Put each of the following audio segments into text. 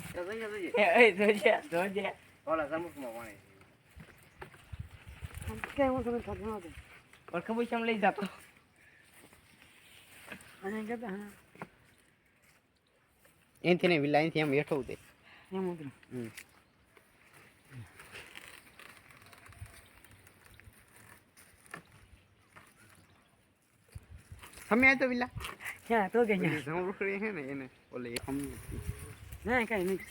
એ જોજે ઓલા સમુખમાં પાણી કે હું તમને ખબર નહોતી ઓર ખબર છે લઈ જાતો અને કહેતા હા એનથી ને વિલા એનથી એમ હેઠો ઉતરે એમ ઉતરો તમે આ તો વિલા ક્યાં તો કે જમરૂખડી છે ને એને ઓલે હમ ના કઈ નહીં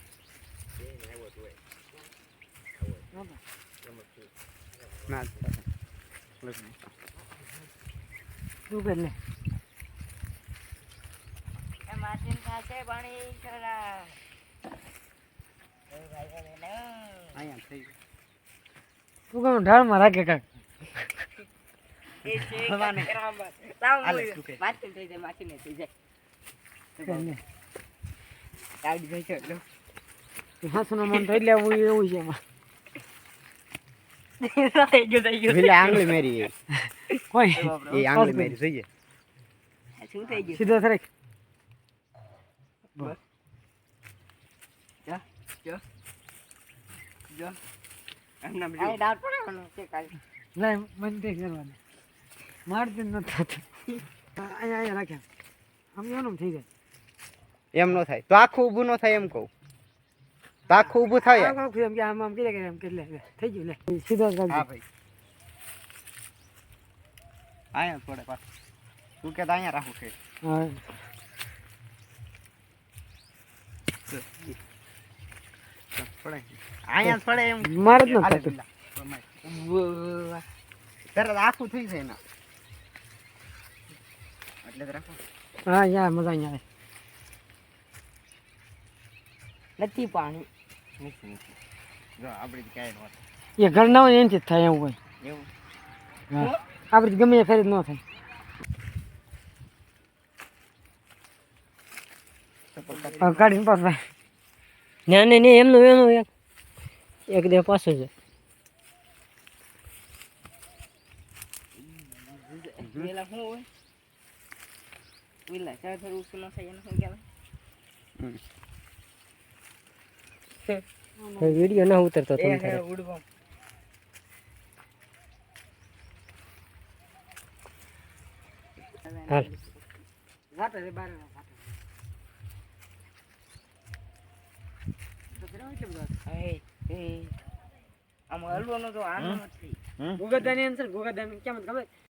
ના તું કર લે એ માસીન પાસે પાણી ખરા અહીંયા થઈ તું કેમ ઢાળમાં રાખે કાક એ છે કરાબર લાવ માસીન થઈ જાય માસીન થઈ જાય કર લે આવડી જાય છે લો હાસનો મન તો એટલે એવું એવું છે એમાં થઈ ગયું વિલા આંગળી મેરી કોઈ એ આંગળી મેરી જોઈએ શું થઈ ગયું સીધો થરે જો જો જો એમના બીજું આ ડાળ પડવાનો છે કાલ લાય મન તે કરવાનું મારતી ન થતું અહીંયા રાખ્યા આમ એનું થઈ જાય એમ નો થાય તો આખું ઊભું નો થાય એમ કહું તો આખું ઊભું થાય એમ કે આમ કે એમ કે લે થઈ ગયું લે સીધો હા કરી ભાઈ અહીંયા થોડે પાછું તું કે અહીંયા રાખું છે હા થોડે અહીંયા થોડે એમ મારે જ ન હાલે થતું વિલા. તરત આખું થઈ જાય ને એટલે જ રાખો હા યા મજા અહીંયા નથી પાણી જો આપડી ક્યાંય નો થાય એ ઘર ના હોય એનથી જ થાય એવું હોય એવું હા આપણે ગમે એ ફેર જ ન થાય કાઢીને પાસ ભાઈ ના નહીં એમનું એનું એક દે પાછું છે પેલા શું હોય વિલા ચાર થોડું ઉસું ન થાય એને શું કહેવાય વિડીયો ના ઉતરતો એ ઉડવા હાલ આમ હલવાનો તો આનો નથી ગોગાદાની આન્સર ગોગાદાની કેમ ખબર